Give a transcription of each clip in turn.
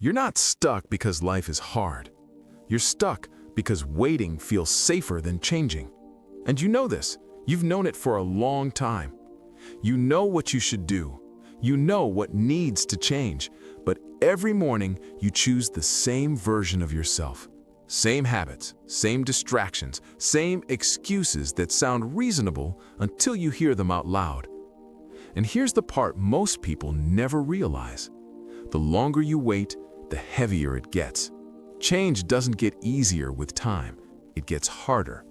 You're not stuck because life is hard. You're stuck because waiting feels safer than changing. And you know this. You've known it for a long time. You know what you should do. You know what needs to change. But every morning, you choose the same version of yourself. Same habits, same distractions, same excuses that sound reasonable until you hear them out loud. And here's the part most people never realize. The longer you wait, the heavier it gets. Change doesn't get easier with time. It gets harder.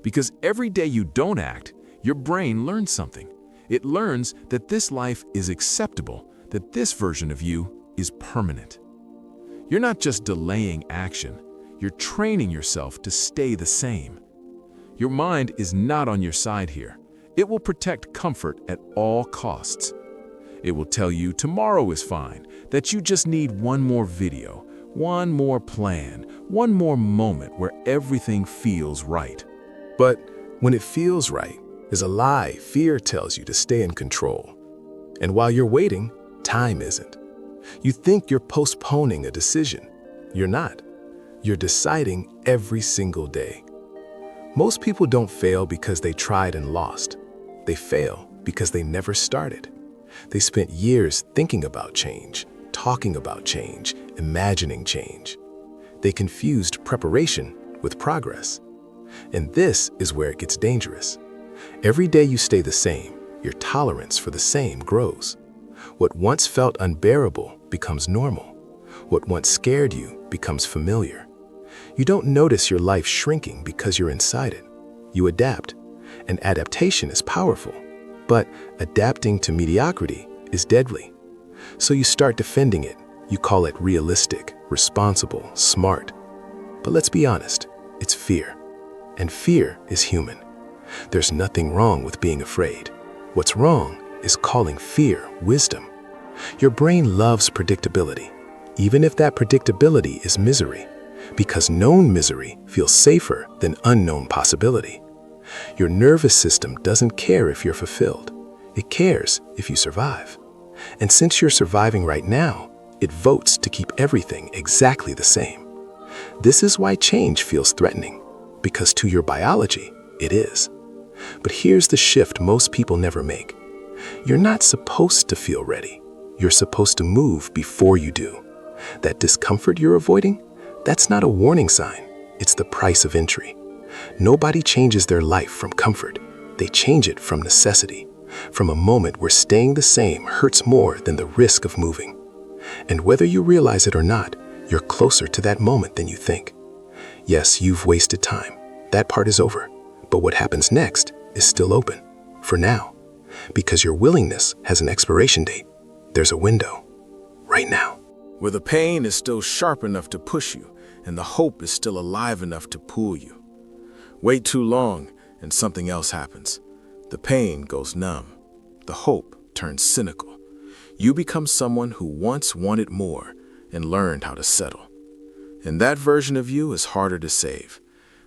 Because every day you don't act, your brain learns something. It learns that this life is acceptable, that this version of you is permanent. You're not just delaying action. You're training yourself to stay the same. Your mind is not on your side here. It will protect comfort at all costs. It will tell you tomorrow is fine, that you just need one more video, one more plan, one more moment where everything feels right. But when it feels right is a lie fear tells you to stay in control. And while you're waiting, time isn't. You think you're postponing a decision. You're not. You're deciding every single day. Most people don't fail because they tried and lost. They fail because they never started. They spent years thinking about change, talking about change, imagining change. They confused preparation with progress. And this is where it gets dangerous. Every day you stay the same, your tolerance for the same grows. What once felt unbearable becomes normal. What once scared you becomes familiar. You don't notice your life shrinking because you're inside it. You adapt, and adaptation is powerful. But adapting to mediocrity is deadly. So you start defending it. You call it realistic, responsible, smart. But let's be honest, it's fear. And fear is human. There's nothing wrong with being afraid. What's wrong is calling fear wisdom. Your brain loves predictability, even if that predictability is misery, because known misery feels safer than unknown possibility. Your nervous system doesn't care if you're fulfilled. It cares if you survive. And since you're surviving right now, it votes to keep everything exactly the same. This is why change feels threatening, because to your biology, it is. But here's the shift most people never make. You're not supposed to feel ready. You're supposed to move before you do. That discomfort you're avoiding, that's not a warning sign. It's the price of entry. Nobody changes their life from comfort. They change it from necessity, from a moment where staying the same hurts more than the risk of moving. And whether you realize it or not, you're closer to that moment than you think. Yes, you've wasted time. That part is over. But what happens next is still open, for now, because your willingness has an expiration date. There's a window, right now. Where the pain is still sharp enough to push you, and the hope is still alive enough to pull you. Wait too long, and something else happens. The pain goes numb. The hope turns cynical. You become someone who once wanted more and learned how to settle. And that version of you is harder to save,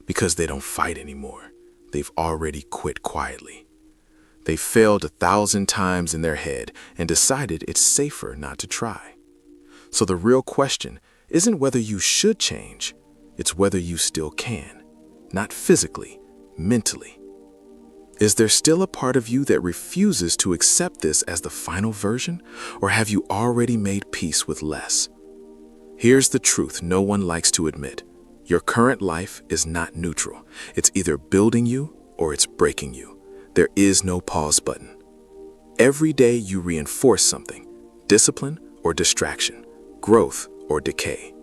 because they don't fight anymore. They've already quit quietly. They failed 1,000 times in their head and decided it's safer not to try. So the real question isn't whether you should change, it's whether you still can. Not physically, mentally. Is there still a part of you that refuses to accept this as the final version, or have you already made peace with less? Here's the truth no one likes to admit. Your current life is not neutral. It's either building you or it's breaking you. There is no pause button. Every day you reinforce something, discipline or distraction, growth or decay.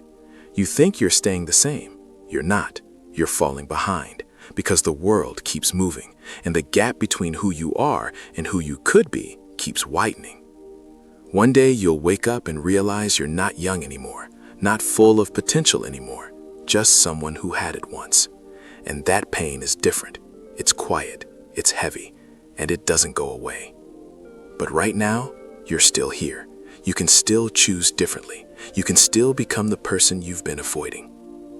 You think you're staying the same. You're not. You're falling behind because the world keeps moving and the gap between who you are and who you could be keeps widening. One day you'll wake up and realize you're not young anymore, not full of potential anymore, just someone who had it once. And that pain is different. It's quiet, it's heavy, and it doesn't go away. But right now, you're still here. You can still choose differently. You can still become the person you've been avoiding.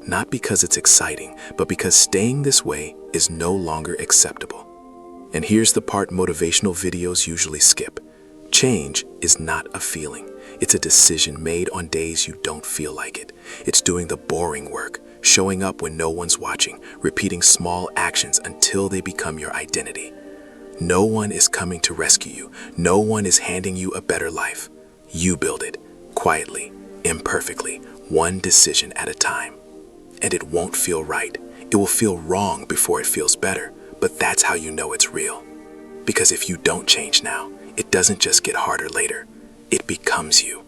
Not because it's exciting, but because staying this way is no longer acceptable. And here's the part motivational videos usually skip. Change is not a feeling. It's a decision made on days you don't feel like it. It's doing the boring work, showing up when no one's watching, repeating small actions until they become your identity. No one is coming to rescue you. No one is handing you a better life. You build it, quietly, imperfectly, one decision at a time. And it won't feel right. It will feel wrong before it feels better, but that's how you know it's real. Because if you don't change now, it doesn't just get harder later. It becomes you.